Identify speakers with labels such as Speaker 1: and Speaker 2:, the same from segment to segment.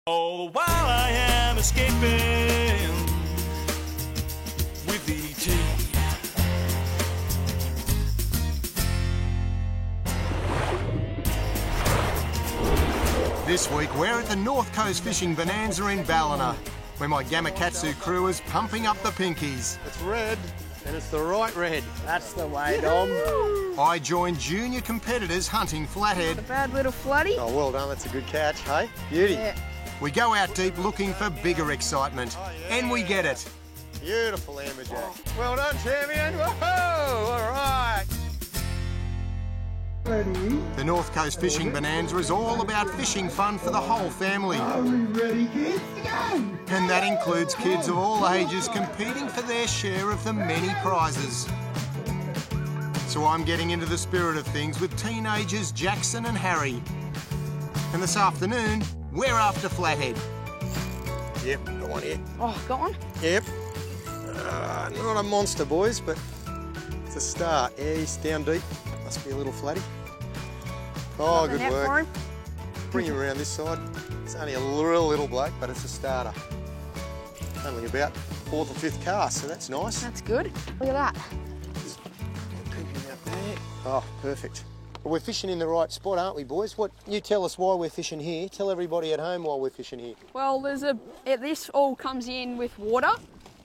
Speaker 1: All the while I am escaping with E.T.
Speaker 2: This week we're at the North Coast Fishing Bonanza in Ballina, where my Gamakatsu crew is pumping up the pinkies.
Speaker 3: It's red, and it's the right red.
Speaker 4: That's the way, Dom.
Speaker 2: I joined junior competitors hunting flathead.
Speaker 4: A bad little floody.
Speaker 3: Oh, well done. That's a good catch, hey? Beauty.
Speaker 4: Yeah.
Speaker 2: We go out deep looking for bigger excitement, and we get it.
Speaker 3: Beautiful amberjack. Well done, champion. Whoa! All right.
Speaker 2: The North Coast Fishing Bonanza is all about fishing fun for the whole family.
Speaker 5: Are we ready, kids? Go!
Speaker 2: And that includes kids of all ages competing for their share of the many prizes. So I'm getting into the spirit of things with teenagers Jackson and Harry. And this afternoon, we're after flathead.
Speaker 3: Yep, got one here.
Speaker 4: Oh, got one?
Speaker 3: Yep. Not a monster, boys, but it's a start. Yeah, he's down deep. Must be a little flatty. Oh, good work. Bring him around this side. It's only a real little bloke, but it's a starter. Only about 4th or 5th cast, so that's nice.
Speaker 4: That's good. Look at that.
Speaker 3: Just keep him out there. Oh, perfect. Well, we're fishing in the right spot, aren't we, boys? You tell us why we're fishing here. Tell everybody at home why we're fishing here.
Speaker 4: Well, this all comes in with water,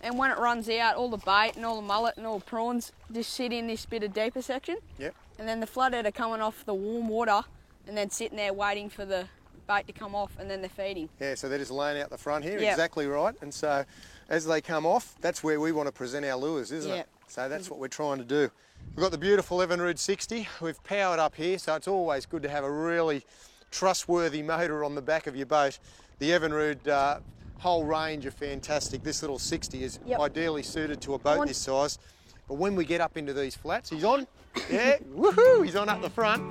Speaker 4: and when it runs out, all the bait and all the mullet and all the prawns just sit in this bit of deeper section.
Speaker 3: Yep.
Speaker 4: And then the flathead are coming off the warm water and then sitting there waiting for the bait to come off, and then they're feeding.
Speaker 3: Yeah, so they're just laying out the front here,
Speaker 4: Yep.
Speaker 3: Exactly right. And so as they come off, that's where we want to present our lures, isn't
Speaker 4: Yep.
Speaker 3: it? So that's what we're trying to do. We've got the beautiful Evinrude 60. We've powered up here, so it's always good to have a really trustworthy motor on the back of your boat. The Evinrude whole range are fantastic. This little 60 is ideally suited to a boat this size. But when we get up into these flats, he's on. Yeah, woohoo, he's on up the front.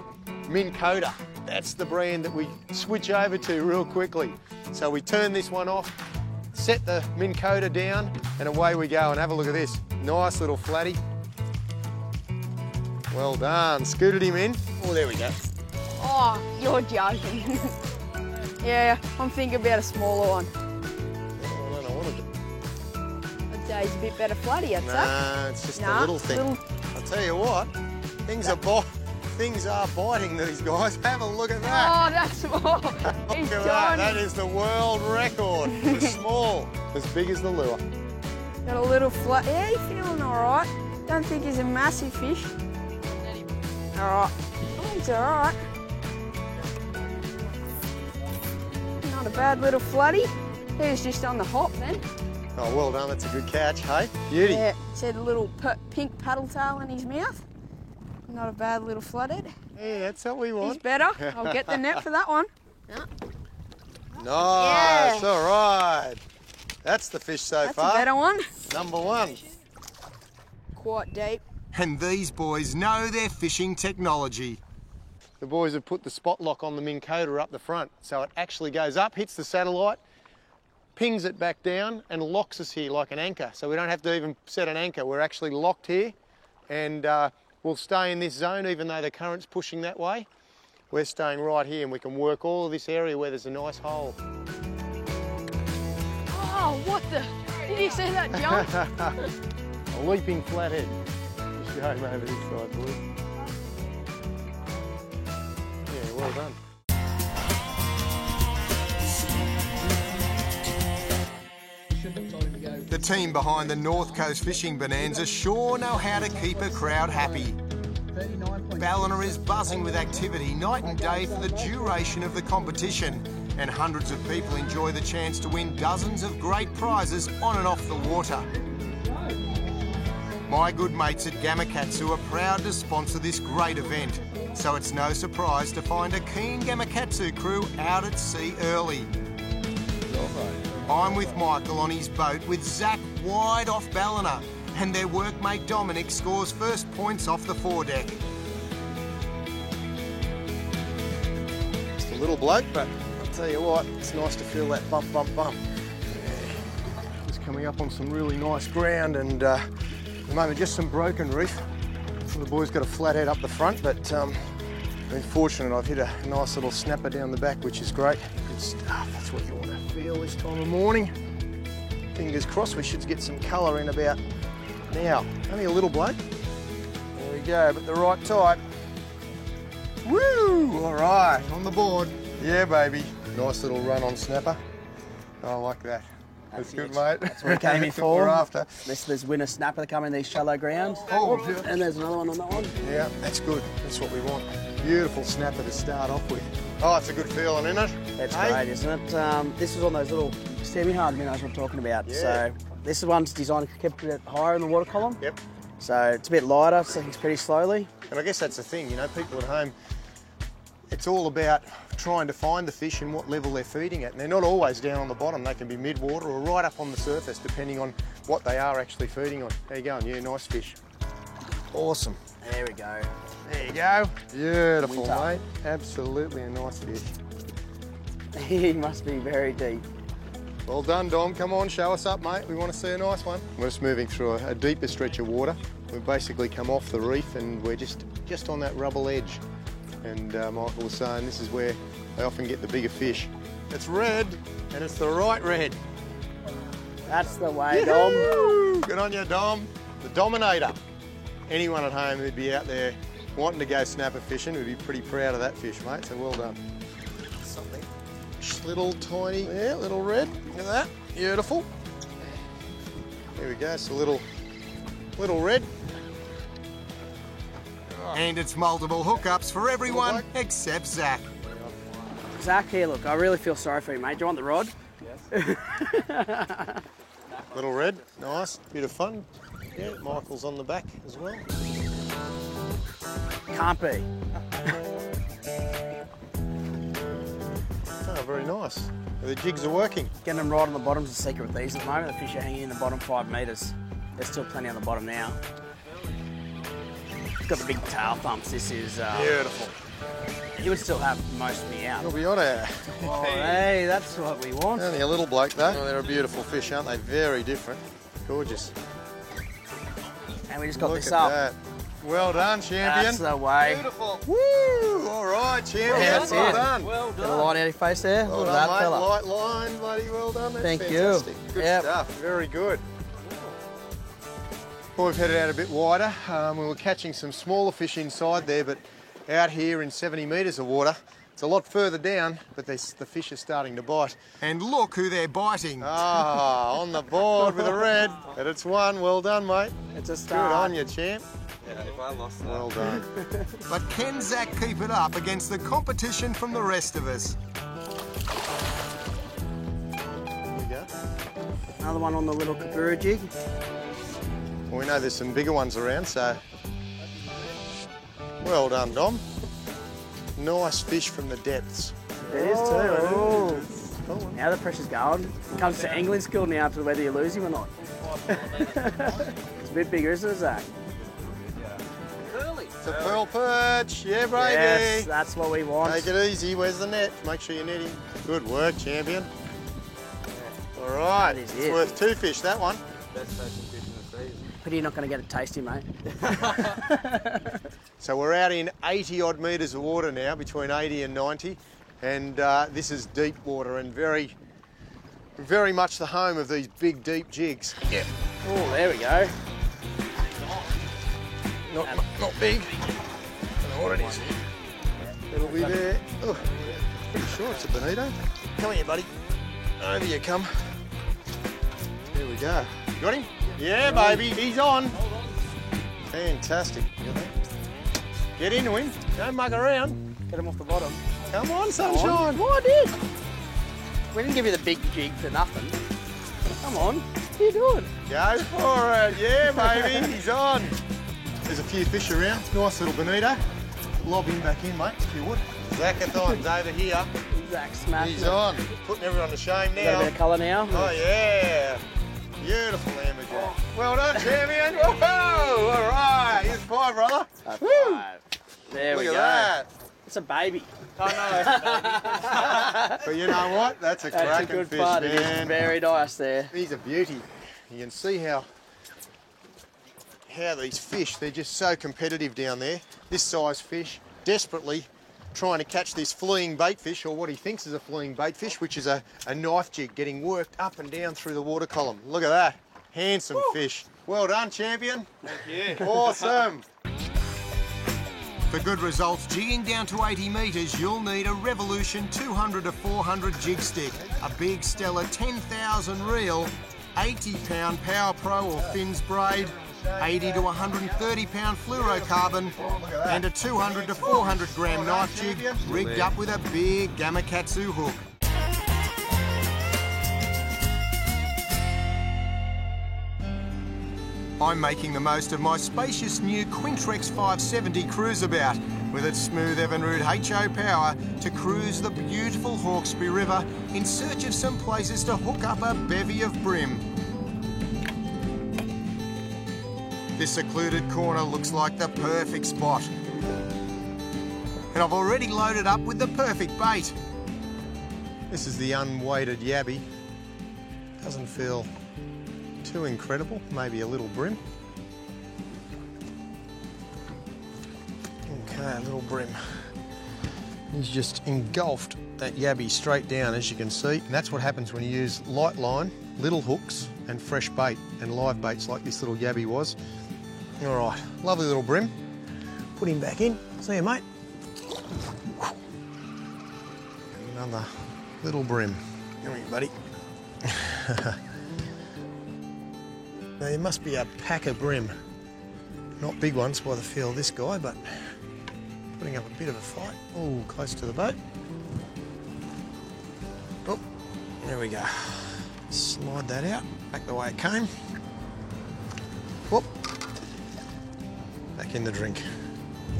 Speaker 3: Minn Kota, that's the brand that we switch over to real quickly. So we turn this one off, set the Minn Kota down, and away we go. And have a look at this. Nice little flatty. Well done, scooted him in. Oh, there we go.
Speaker 4: Oh, you're joking. Yeah, I'm thinking about a smaller one.
Speaker 3: Oh, I don't know what to do.
Speaker 4: I'd say he's a bit better floody, I'd say.
Speaker 3: Nah, it's just a little thing. I'll tell you what, things are biting these guys. Have a look at that.
Speaker 4: Oh, that's small. He's
Speaker 3: Look at that.
Speaker 4: tiny.
Speaker 3: That is the world record for small. As big as the lure.
Speaker 4: Got a little flat. Yeah, he's feeling all right. Don't think he's a massive fish. All right. Oh, he's all right. Not a bad little floody. He was just on the hop then.
Speaker 3: Oh, well done. That's a good catch, hey? Beauty.
Speaker 4: Yeah, he's had a little pink paddle tail in his mouth. Not a bad little flathead.
Speaker 3: Yeah, that's what we want.
Speaker 4: He's better. I'll get the net for that one. Yeah.
Speaker 3: Nice.
Speaker 4: Yeah.
Speaker 3: All right. That's the fish so
Speaker 4: That's
Speaker 3: far.
Speaker 4: a better one.
Speaker 3: Number one.
Speaker 4: Quite deep.
Speaker 2: And these boys know their fishing technology.
Speaker 3: The boys have put the spot lock on the Minn Kota up the front. So it actually goes up, hits the satellite, pings it back down and locks us here like an anchor. So we don't have to even set an anchor. We're actually locked here, and we'll stay in this zone even though the current's pushing that way. We're staying right here, and we can work all of this area where there's a nice hole.
Speaker 4: Oh, what the? Did you see that jump?
Speaker 3: A leaping flathead. Just show him over this side, boys. Yeah, well done.
Speaker 2: The team behind the North Coast Fishing Bonanza sure know how to keep a crowd happy. Ballina is buzzing with activity night and day for the duration of the competition, and hundreds of people enjoy the chance to win dozens of great prizes on and off the water. My good mates at Gamakatsu are proud to sponsor this great event, so it's no surprise to find a keen Gamakatsu crew out at sea early. I'm with Michael on his boat with Zach wide off Ballina, and their workmate Dominic scores first points off the foredeck.
Speaker 3: Just a little bloke, but I'll tell you what, it's nice to feel that bump, bump, bump. Yeah. Just coming up on some really nice ground, and at the moment just some broken reef. So the boys got a flathead up the front, but been fortunate. I've hit a nice little snapper down the back, which is great. Good stuff. That's what you want to feel this time of morning. Fingers crossed we should get some colour in about now. Only a little bloke. There we go, but the right type. Woo! All right, on the board. Yeah, baby. Nice little run on snapper. I like that. That's good, mate.
Speaker 6: That's what we came in
Speaker 3: That's what we're
Speaker 6: for.
Speaker 3: after.
Speaker 6: There's winner snapper that come in these shallow grounds.
Speaker 3: Oh,
Speaker 6: And there's another one on that one.
Speaker 3: yeah, that's good. That's what we want. Beautiful snapper to start off with. Oh, it's a good feeling, isn't it?
Speaker 6: That's
Speaker 3: Hey?
Speaker 6: great, isn't it? This is on those little semi-hard minnows we're talking about.
Speaker 3: Yeah.
Speaker 6: So this one's designed to keep it higher in the water column.
Speaker 3: Yep.
Speaker 6: So it's a bit lighter, sinks pretty slowly.
Speaker 3: And I guess that's the thing, you know, people at home, it's all about trying to find the fish and what level they're feeding at. And they're not always down on the bottom. They can be mid-water or right up on the surface, depending on what they are actually feeding on. There you go. Yeah, nice fish. Awesome.
Speaker 6: There we go.
Speaker 3: There you go. Beautiful,
Speaker 6: Winter.
Speaker 3: mate. Absolutely a nice fish.
Speaker 6: He must be very deep.
Speaker 3: Well done, Dom. Come on, show us up, mate. We want to see a nice one. We're just moving through a deeper stretch of water. We've basically come off the reef and we're just on that rubble edge. And Michael was saying this is where they often get the bigger fish. It's red, and it's the right red.
Speaker 6: That's the way, Dom.
Speaker 3: Yahoo! Good on you, Dom. The Dominator. Anyone at home who'd be out there wanting to go snapper fishing would be pretty proud of that fish, mate, so well done. Something. Just little tiny, yeah, little red. Look at that. Beautiful. There we go, it's a little red.
Speaker 2: And it's multiple hookups for everyone except Zach.
Speaker 6: Zach, here, look, I really feel sorry for you, mate. Do you want the rod?
Speaker 3: Little red, nice, bit of fun. Yeah, Michael's on the back as well.
Speaker 6: Can't be.
Speaker 3: Oh, very nice. The jigs are working.
Speaker 6: Getting them right on the bottom's the secret with these at the moment. The fish are hanging in the bottom 5 metres. There's still plenty on the bottom now. It's got the big tail thumps. This is...
Speaker 3: Beautiful.
Speaker 6: He would still have most of me out.
Speaker 3: We'll be on it.
Speaker 6: Oh, hey, that's what we want.
Speaker 3: Only a little bloke though. Oh, they're a beautiful fish, aren't they? Very different. Gorgeous.
Speaker 6: And we just got
Speaker 3: Look
Speaker 6: this
Speaker 3: at
Speaker 6: up.
Speaker 3: that. Well done, champion.
Speaker 6: That's the way.
Speaker 3: Beautiful. Woo! All right, champion.
Speaker 6: That's
Speaker 3: well
Speaker 6: it.
Speaker 3: done.
Speaker 6: Got a line out of your face there.
Speaker 3: Well
Speaker 6: Look at
Speaker 3: done,
Speaker 6: that
Speaker 3: mate.
Speaker 6: fella.
Speaker 3: Light line, bloody well done. That's
Speaker 6: Thank you.
Speaker 3: fantastic. Good
Speaker 6: Yep.
Speaker 3: stuff. Very good. Well, we've headed out a bit wider. We were catching some smaller fish inside there, but out here in 70 metres of water, it's a lot further down, but the fish are starting to bite.
Speaker 2: And look who they're biting.
Speaker 3: Ah, on the board with a red. And it's one. Well done, mate.
Speaker 6: It's a
Speaker 3: Good
Speaker 6: start.
Speaker 3: on you, champ.
Speaker 7: Yeah, if I lost that.
Speaker 3: Well done.
Speaker 2: But can Zach keep it up against the competition from the rest of us?
Speaker 3: There we go.
Speaker 6: Another one on the little Kabura jig.
Speaker 3: Well, we know there's some bigger ones around, so well done, Dom. Nice fish from the depths.
Speaker 6: It is too. Now the pressure's going. It comes to angling skill now to whether you lose him or not. It's a bit bigger, isn't it, Zach?
Speaker 3: It's a pearl perch. Yeah, baby.
Speaker 6: Yes, that's what we want.
Speaker 3: Take it easy. Where's the net? Make sure you net him. Good work, champion. All right.
Speaker 6: That is
Speaker 3: It's
Speaker 6: it.
Speaker 3: worth 2 fish, that one.
Speaker 7: Best fishing fish in the season.
Speaker 6: Pity you're not going to get it tasty, mate.
Speaker 3: So we're out in 80 odd metres of water now, between 80 and 90. And this is deep water and very, very much the home of these big, deep jigs. Yeah.
Speaker 6: Oh, there we go.
Speaker 3: Not big. I don't know what it is. It'll be there. Oh, pretty sure it's a bonito. Come here, buddy. Over you come. There we go. Got him? Yeah, baby. He's on. Fantastic. Get into him. Don't mug around.
Speaker 6: Get him off the bottom.
Speaker 3: Come on, sunshine.
Speaker 6: Oh, I did. We didn't give you the big jig for nothing. Come on. What are you doing?
Speaker 3: Go for it. Yeah, baby. He's on. There's a few fish around. Nice little bonito. Lob him back in, mate, if you would. Zackathon's over here.
Speaker 6: Zach smashed
Speaker 3: He's
Speaker 6: it.
Speaker 3: on. Putting everyone to shame
Speaker 6: Got a
Speaker 3: now.
Speaker 6: bit of colour now.
Speaker 3: Oh, yeah. Beautiful amberjack. Well done, champion. Whoa! All right. Here's 5, brother.
Speaker 6: That's
Speaker 3: Woo!
Speaker 6: right. There
Speaker 3: Look
Speaker 6: we
Speaker 3: at
Speaker 6: go.
Speaker 3: that.
Speaker 6: It's a baby.
Speaker 3: But you know what? That's a
Speaker 6: That's a
Speaker 3: cracking
Speaker 6: good
Speaker 3: fish,
Speaker 6: part. It is
Speaker 3: man.
Speaker 6: very nice there.
Speaker 3: He's a beauty. You can see how these fish, they're just so competitive down there. This size fish, desperately trying to catch this fleeing bait fish, or what he thinks is a fleeing bait fish, which is a knife jig getting worked up and down through the water column. Look at that. Handsome fish. Well done, champion.
Speaker 7: Thank you.
Speaker 3: Awesome. For good results jigging down to 80 metres, you'll need a Revolution 200 to 400 jig stick, a big Stella 10,000 reel, 80-pound Power Pro or Fins braid, 80 to 130 pound fluorocarbon, and a 200 to 400 gram knife jig rigged up with a big Gamakatsu hook. I'm making the most of my spacious new Quintrex 570 cruiseabout with its smooth Evinrude HO power to cruise the beautiful Hawkesbury River in search of some places to hook up a bevy of bream. This secluded corner looks like the perfect spot. And I've already loaded up with the perfect bait. This is the unweighted yabby. Doesn't feel too incredible, maybe a little bream. Okay, a little bream. He's just engulfed that yabby straight down, as you can see. And that's what happens when you use light line, little hooks and fresh bait and live baits like this little yabby was. All right, lovely little bream. Put him back in. See you, mate. Another little bream. Come here, buddy. Now, there must be a pack of bream. Not big ones by the feel of this guy, but putting up a bit of a fight. Oh, close to the boat. Oh, there we go. Slide that out, back the way it came. Whoop. Back in the drink.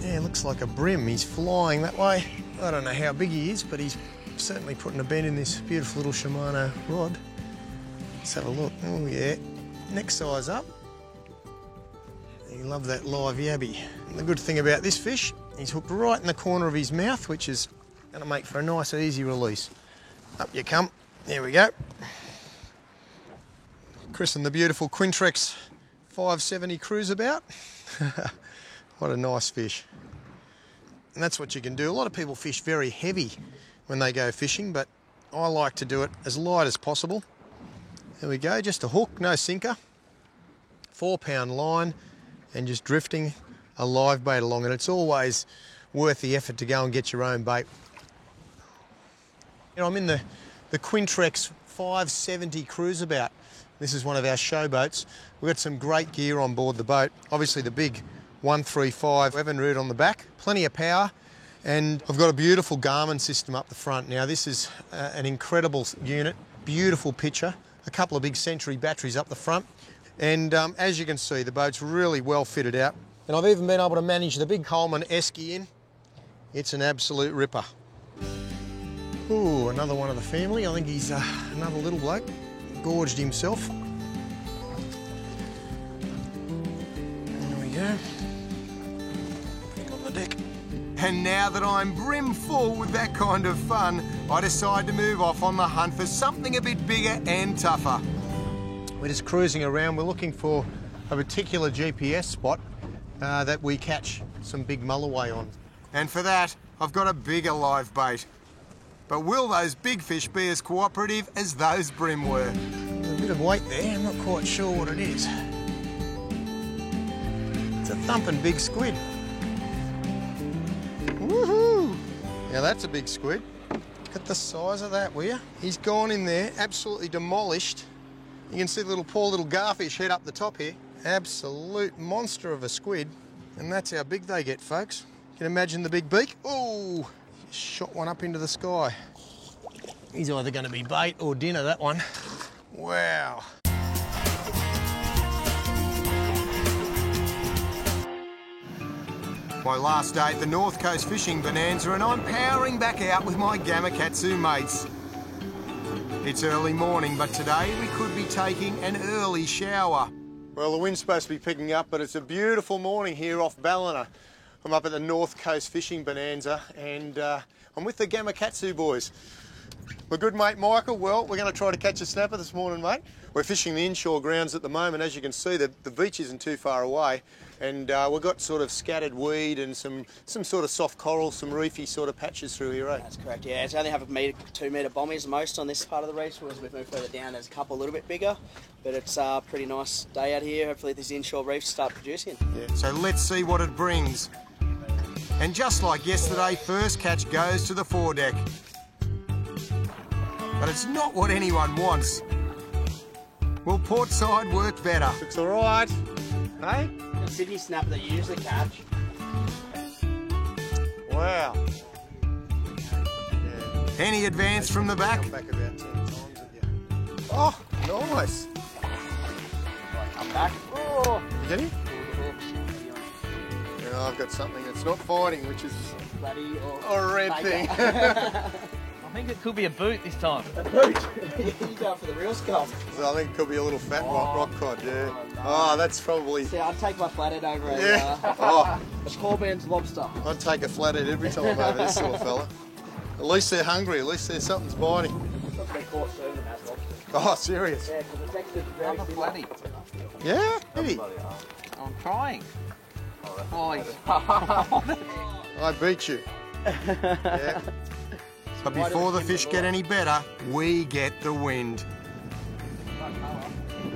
Speaker 3: Yeah, looks like a bream. He's flying that way. I don't know how big he is, but he's certainly putting a bend in this beautiful little Shimano rod. Let's have a look. Oh, yeah. Next size up. You love that live yabby. And the good thing about this fish, he's hooked right in the corner of his mouth, which is going to make for a nice, easy release. Up you come. There we go. Chris and the beautiful Quintrex 570 cruiseabout. What a nice fish. And that's what you can do. A lot of people fish very heavy when they go fishing, but I like to do it as light as possible. There we go, just a hook, no sinker, 4-pound line, and just drifting a live bait along it. It's always worth the effort to go and get your own bait. You know, I'm in the Quintrex 570 cruiseabout. This is one of our show boats. We've got some great gear on board the boat. Obviously the big 135 Evinrude on the back, plenty of power, and I've got a beautiful Garmin system up the front. Now this is an incredible unit, beautiful picture. A couple of big Century batteries up the front, and as you can see, the boat's really well fitted out. And I've even been able to manage the big Coleman Esky in. It's an absolute ripper. Ooh, another one of the family. I think he's another little bloke. Gorged himself. There we go. Back on the deck. And now that I'm brimful with that kind of fun, I decide to move off on the hunt for something a bit bigger and tougher. We're just cruising around. We're looking for a particular GPS spot that we catch some big mulloway on. And for that, I've got a bigger live bait. But will those big fish be as cooperative as those bream were? There's a bit of weight there. I'm not quite sure what it is. It's a thumping big squid. Woohoo! Now that's a big squid. Look at the size of that, will you? He's gone in there, absolutely demolished. You can see the poor little garfish head up the top here. Absolute monster of a squid. And that's how big they get, folks. You can imagine the big beak. Oh, shot one up into the sky. He's either going to be bait or dinner, that one. Wow. My last day at the North Coast Fishing Bonanza, and I'm powering back out with my Gamakatsu mates. It's early morning, but today we could be taking an early shower. Well, the wind's supposed to be picking up, but it's a beautiful morning here off Ballina. I'm up at the North Coast Fishing Bonanza, and I'm with the Gamakatsu boys. My good mate Michael, well, we're going to try to catch a snapper this morning, mate. We're fishing the inshore grounds at the moment. As you can see, the beach isn't too far away, and we've got sort of scattered weed and some sort of soft coral, some reefy sort of patches through here, eh?
Speaker 6: That's correct, yeah. It's only have a metre, 2 metre bommies most on this part of the reef, whereas we've moved further down, there's a couple a little bit bigger, but it's a pretty nice day out here. Hopefully these inshore reefs start producing.
Speaker 2: Yeah, so let's see what it brings. And just like yesterday, first catch goes to the foredeck. But it's not what anyone wants. Will port side work better?
Speaker 3: Looks all right, hey?
Speaker 6: The Sydney snapper that you usually catch.
Speaker 3: Wow. Yeah.
Speaker 2: Any advance from the back?
Speaker 3: Come back about 10 times at you. Oh, nice.
Speaker 6: Come back. Oh.
Speaker 3: You get him? Yeah, I've got something that's not fighting, which is
Speaker 6: Bloody
Speaker 3: a red thing.
Speaker 8: I think it could be a boot this time.
Speaker 6: A boot. You're going for the real skull.
Speaker 3: So I think it could be a little fat rock cod, yeah. Oh, that's probably...
Speaker 6: See, I'd take my flathead over a Corbin's lobster.
Speaker 3: I'd take a flathead every time over this sort of fella. At least they're hungry, at least there's something's biting.
Speaker 6: That's been caught serving as lobster.
Speaker 3: Oh, serious?
Speaker 6: Yeah, because the texture's very
Speaker 8: I'm a
Speaker 6: similar.
Speaker 8: flatty.
Speaker 3: Yeah? Eddie?
Speaker 8: I'm trying. Oh,
Speaker 3: I beat you. Yeah.
Speaker 2: But before the fish get any better, we get the wind.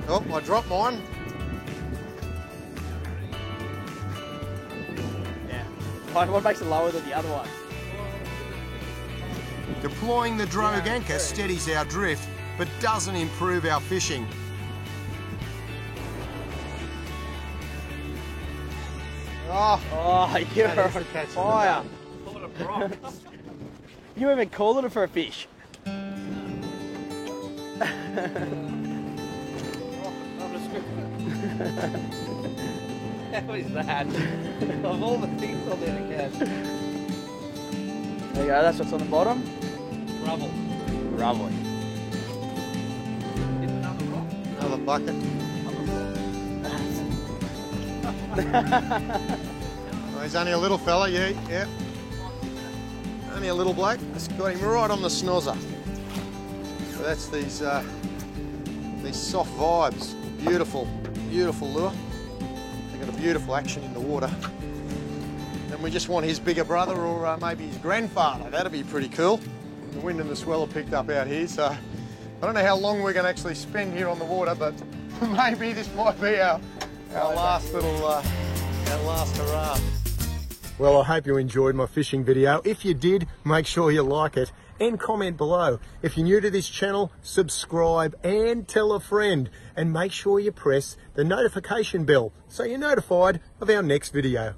Speaker 3: Oh, I dropped mine.
Speaker 6: Yeah. What makes it lower than the other one?
Speaker 2: Deploying the drogue anchor steadies our drift, but doesn't improve our fishing.
Speaker 3: Oh,
Speaker 6: Oh, you're on fire. You even calling it for a fish.
Speaker 8: how is that? Of all the things on there to catch.
Speaker 6: There you go, that's what's on the bottom.
Speaker 8: Rubble.
Speaker 6: Rubble.
Speaker 8: Hit another rock.
Speaker 3: another bucket. Oh, he's only a little fella, yeah. Only a little bloke. Just got him right on the snozzer. So that's these soft vibes. Beautiful, beautiful lure. They've got a beautiful action in the water. And we just want his bigger brother or maybe his grandfather. That'd be pretty cool. The wind and the swell are picked up out here, so I don't know how long we're going to actually spend here on the water, but maybe this might be our last little, our last hurrah. Well, I hope you enjoyed my fishing video. If you did, make sure you like it and comment below. If you're new to this channel, subscribe and tell a friend. And make sure you press the notification bell so you're notified of our next video.